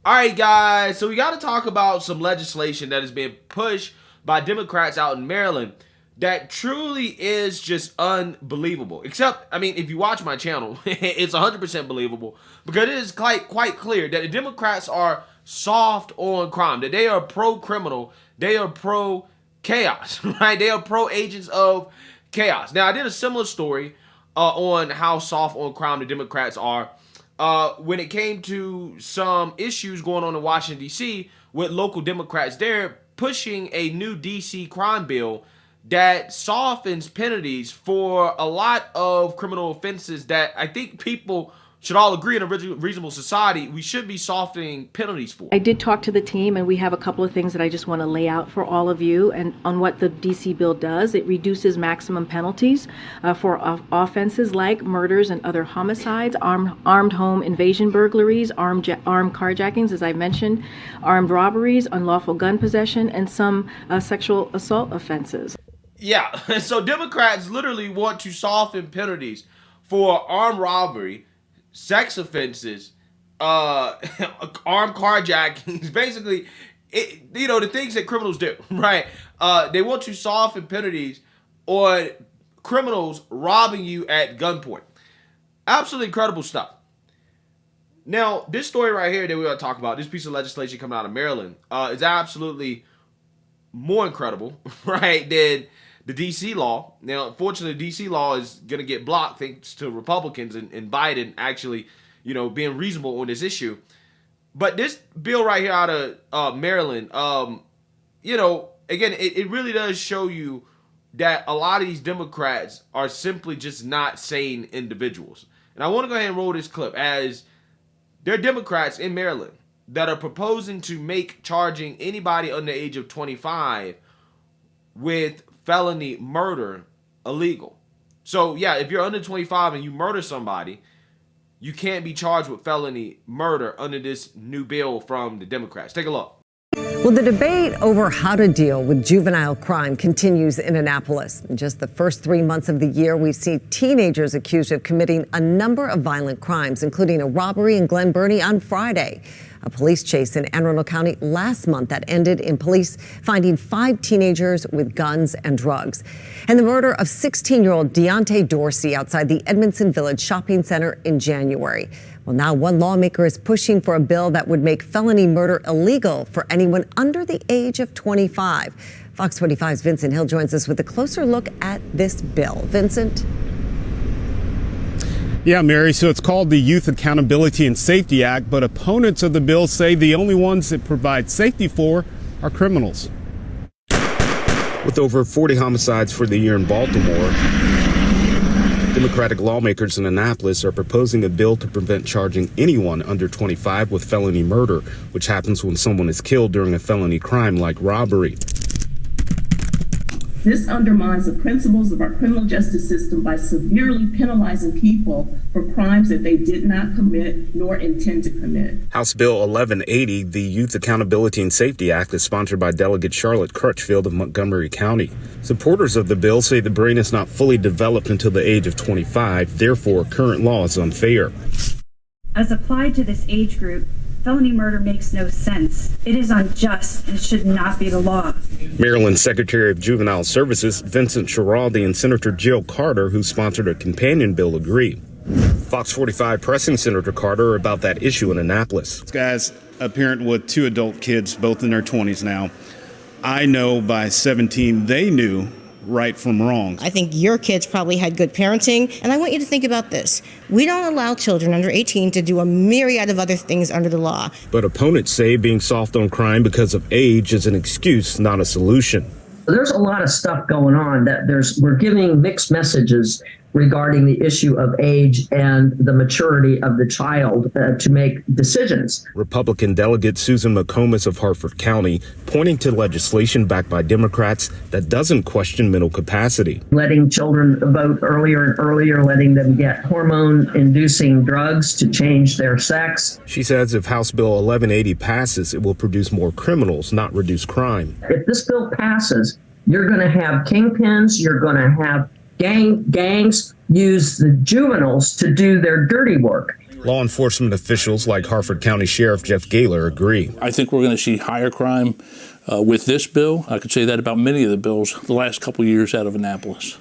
All right, guys, so we got to talk about some legislation that is being pushed by Democrats out in Maryland that truly is just unbelievable. Except, I mean, if you watch my channel, it's 100% believable because it is quite clear that the Democrats are soft on crime, that they are pro-criminal, they are pro-chaos, right? They are pro-agents of chaos. Now, I did a similar story on how soft on crime the Democrats are when it came to some issues going on in Washington, D.C. with local Democrats there pushing a new D.C. crime bill that softens penalties for a lot of criminal offenses that I think people should all agree in a reasonable society we should be softening penalties for. I did talk to the team, and we have a couple of things that I just want to lay out for all of you and on what the DC bill does. It reduces maximum penalties for offenses like murders and other homicides, armed home invasion burglaries, armed carjackings, as I mentioned, armed robberies, unlawful gun possession, and some sexual assault offenses. Yeah, so Democrats literally want to soften penalties for armed robbery, sex offenses, armed carjackings, basically, the things that criminals do, right? They want to soften penalties on criminals robbing you at gunpoint. Absolutely incredible stuff. Now, this story right here that we're going to talk about, this piece of legislation coming out of Maryland, is absolutely more incredible, right, than the D.C. law. Now, unfortunately, the D.C. law is going to get blocked thanks to Republicans and Biden actually, being reasonable on this issue. But this bill right here out of Maryland, again, it really does show you that a lot of these Democrats are simply just not sane individuals. And I want to go ahead and roll this clip as there are Democrats in Maryland that are proposing to make charging anybody under the age of 25 with felony murder illegal. So yeah, if you're under 25 and you murder somebody, you can't be charged with felony murder under this new bill from the Democrats. Take a look. Well, the debate over how to deal with juvenile crime continues in Annapolis. In just the first 3 months of the year, we've seen teenagers accused of committing a number of violent crimes, including a robbery in Glen Burnie on Friday, a police chase in Anne Arundel County last month that ended in police finding 5 teenagers with guns and drugs, and the murder of 16-year-old Deontay Dorsey outside the Edmondson Village Shopping Center in January. Well, now one lawmaker is pushing for a bill that would make felony murder illegal for anyone under the age of 25. Fox 25's Vincent Hill joins us with a closer look at this bill. Vincent? Yeah, Mary, so it's called the Youth Accountability and Safety Act, but opponents of the bill say the only ones it provides safety for are criminals. With over 40 homicides for the year in Baltimore, Democratic lawmakers in Annapolis are proposing a bill to prevent charging anyone under 25 with felony murder, which happens when someone is killed during a felony crime like robbery. This undermines the principles of our criminal justice system by severely penalizing people for crimes that they did not commit nor intend to commit. House Bill 1180, the Youth Accountability and Safety Act, is sponsored by Delegate Charlotte Cruchfield of Montgomery County. Supporters of the bill say the brain is not fully developed until the age of 25, therefore current law is unfair. As applied to this age group, felony murder makes no sense. It is unjust and should not be the law. Maryland Secretary of Juvenile Services Vincent Schiraldi and Senator Jill Carter, who sponsored a companion bill, agree. Fox 45 pressing Senator Carter about that issue in Annapolis. This guy's a parent with 2 adult kids, both in their 20s now. I know by 17 they knew right from wrong. I think your kids probably had good parenting, and I want you to think about this. We don't allow children under 18 to do a myriad of other things under the law. But opponents say being soft on crime because of age is an excuse, not a solution. There's a lot of stuff going on that we're giving mixed messages regarding the issue of age and the maturity of the child to make decisions. Republican delegate Susan McComas of Harford County pointing to legislation backed by Democrats that doesn't question mental capacity. Letting children vote earlier and earlier, letting them get hormone-inducing drugs to change their sex. She says if House Bill 1180 passes, it will produce more criminals, not reduce crime. If this bill passes, you're going to have kingpins, you're going to have gangs use the juveniles to do their dirty work. Law enforcement officials like Harford County Sheriff Jeff Gaylor agree. I think we're going to see higher crime with this bill. I could say that about many of the bills the last couple of years out of Annapolis.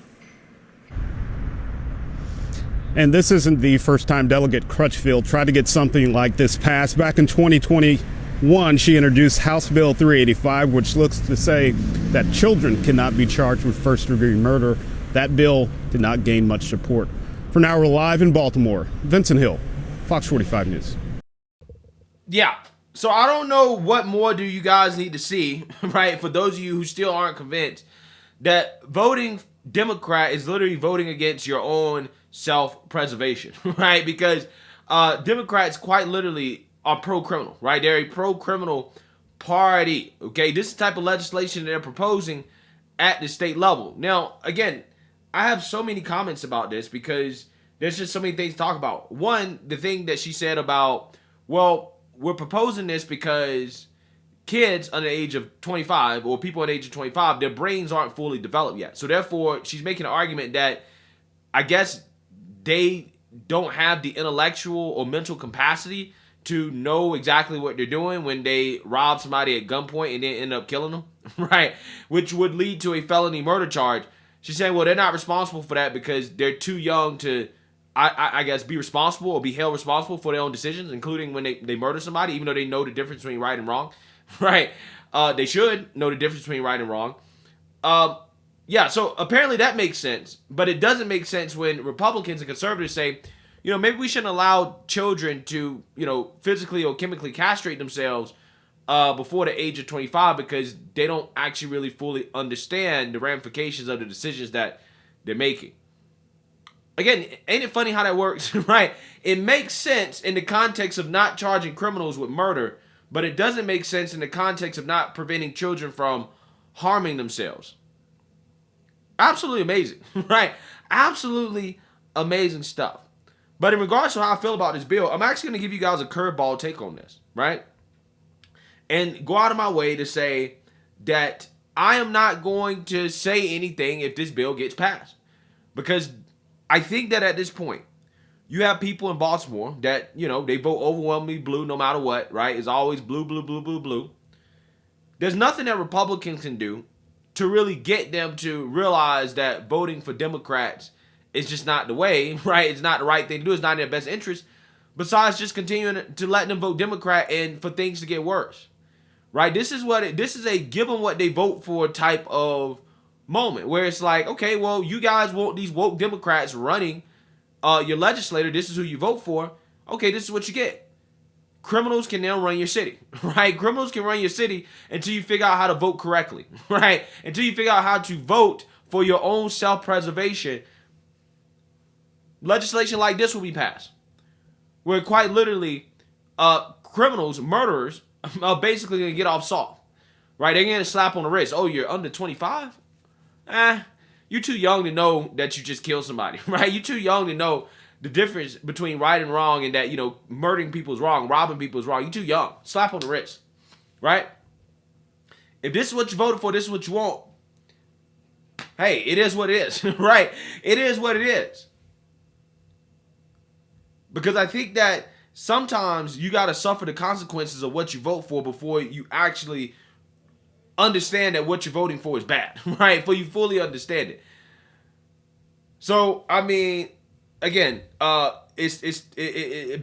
And this isn't the first time Delegate Cruchfield tried to get something like this passed. Back in 2021, she introduced House Bill 385, which looks to say that children cannot be charged with first-degree murder. That bill did not gain much support. For now, we're live in Baltimore. Vincent Hill, Fox 45 News. Yeah. So I don't know what more do you guys need to see, right? For those of you who still aren't convinced that voting Democrat is literally voting against your own self-preservation, right? Because Democrats quite literally are pro-criminal, right? They're a pro-criminal party, okay? This is the type of legislation they're proposing at the state level. Now, again, I have so many comments about this because there's just so many things to talk about. One, the thing that she said about, well, we're proposing this because kids under the age of 25 or people under the age of 25, their brains aren't fully developed yet. So therefore, she's making an argument that I guess they don't have the intellectual or mental capacity to know exactly what they're doing when they rob somebody at gunpoint and then end up killing them, right? Which would lead to a felony murder charge. She's saying, well, they're not responsible for that because they're too young to, I guess, be responsible or be held responsible for their own decisions, including when they murder somebody, even though they know the difference between right and wrong, right? They should know the difference between right and wrong. Yeah, so apparently that makes sense, but it doesn't make sense when Republicans and conservatives say, you know, maybe we shouldn't allow children to, you know, physically or chemically castrate themselves before the age of 25 because they don't actually really fully understand the ramifications of the decisions that they're making. Again, ain't it funny how that works, right? It makes sense in the context of not charging criminals with murder, but it doesn't make sense in the context of not preventing children from harming themselves. Absolutely amazing, right? Absolutely amazing stuff. But in regards to how I feel about this bill, I'm actually going to give you guys a curveball take on this, right? And go out of my way to say that I am not going to say anything if this bill gets passed. Because I think that at this point, you have people in Baltimore that, you know, they vote overwhelmingly blue no matter what, right? It's always blue, blue, blue, blue, blue. There's nothing that Republicans can do to really get them to realize that voting for Democrats is just not the way, right? It's not the right thing to do. It's not in their best interest. Besides just continuing to let them vote Democrat and for things to get worse, right? This is a give them what they vote for type of moment where it's like, okay, well, you guys want these woke Democrats running your legislator. This is who you vote for. Okay, this is what you get. Criminals can now run your city, right? Criminals can run your city until you figure out how to vote correctly, right? Until you figure out how to vote for your own self-preservation. Legislation like this will be passed, where quite literally criminals, murderers, are basically going to get off soft, right? They're going to slap on the wrist. Oh, you're under 25? You're too young to know that you just killed somebody, right? You're too young to know the difference between right and wrong and that, you know, murdering people is wrong, robbing people is wrong. You're too young. Slap on the wrist, right? If this is what you voted for, this is what you want. Hey, it is what it is, right? It is what it is. Because I think that sometimes you got to suffer the consequences of what you vote for before you actually understand that what you're voting for is bad, right? Before you fully understand it. So, I mean, again,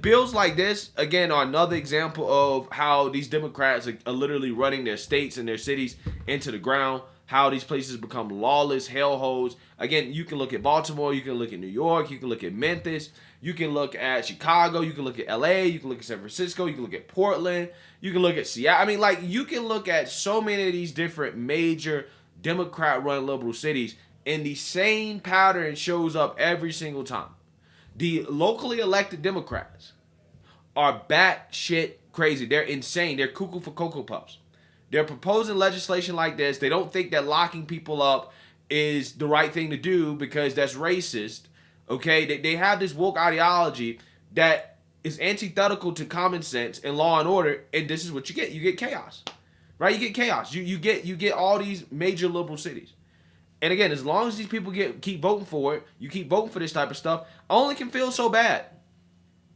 bills like this, again, are another example of how these Democrats are literally running their states and their cities into the ground, how these places become lawless hellholes. Again, you can look at Baltimore, you can look at New York, you can look at Memphis, you can look at Chicago, you can look at LA, you can look at San Francisco, you can look at Portland, you can look at Seattle. I mean, like, you can look at so many of these different major Democrat-run liberal cities, and the same pattern shows up every single time. The locally elected Democrats are batshit crazy. They're insane. They're cuckoo for Cocoa Puffs. They're proposing legislation like this. They don't think that locking people up is the right thing to do because that's racist. Okay, they have this woke ideology that is antithetical to common sense and law and order, and this is what you get. You get chaos, right? You get chaos. You get all these major liberal cities. And again, as long as these people keep voting for it, you keep voting for this type of stuff, I only can feel so bad.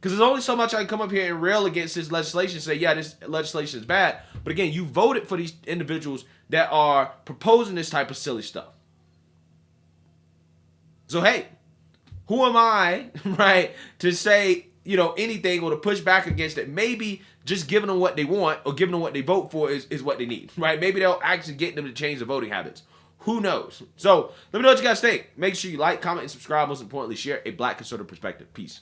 Because there's only so much I can come up here and rail against this legislation and say, yeah, this legislation is bad. But again, you voted for these individuals that are proposing this type of silly stuff. So, hey, who am I, right, to say, you know, anything or to push back against it? Maybe just giving them what they want or giving them what they vote for is what they need, right? Maybe they'll actually get them to change their voting habits. Who knows? So let me know what you guys think. Make sure you like, comment, and subscribe. Most importantly, share a Black conservative perspective. Peace.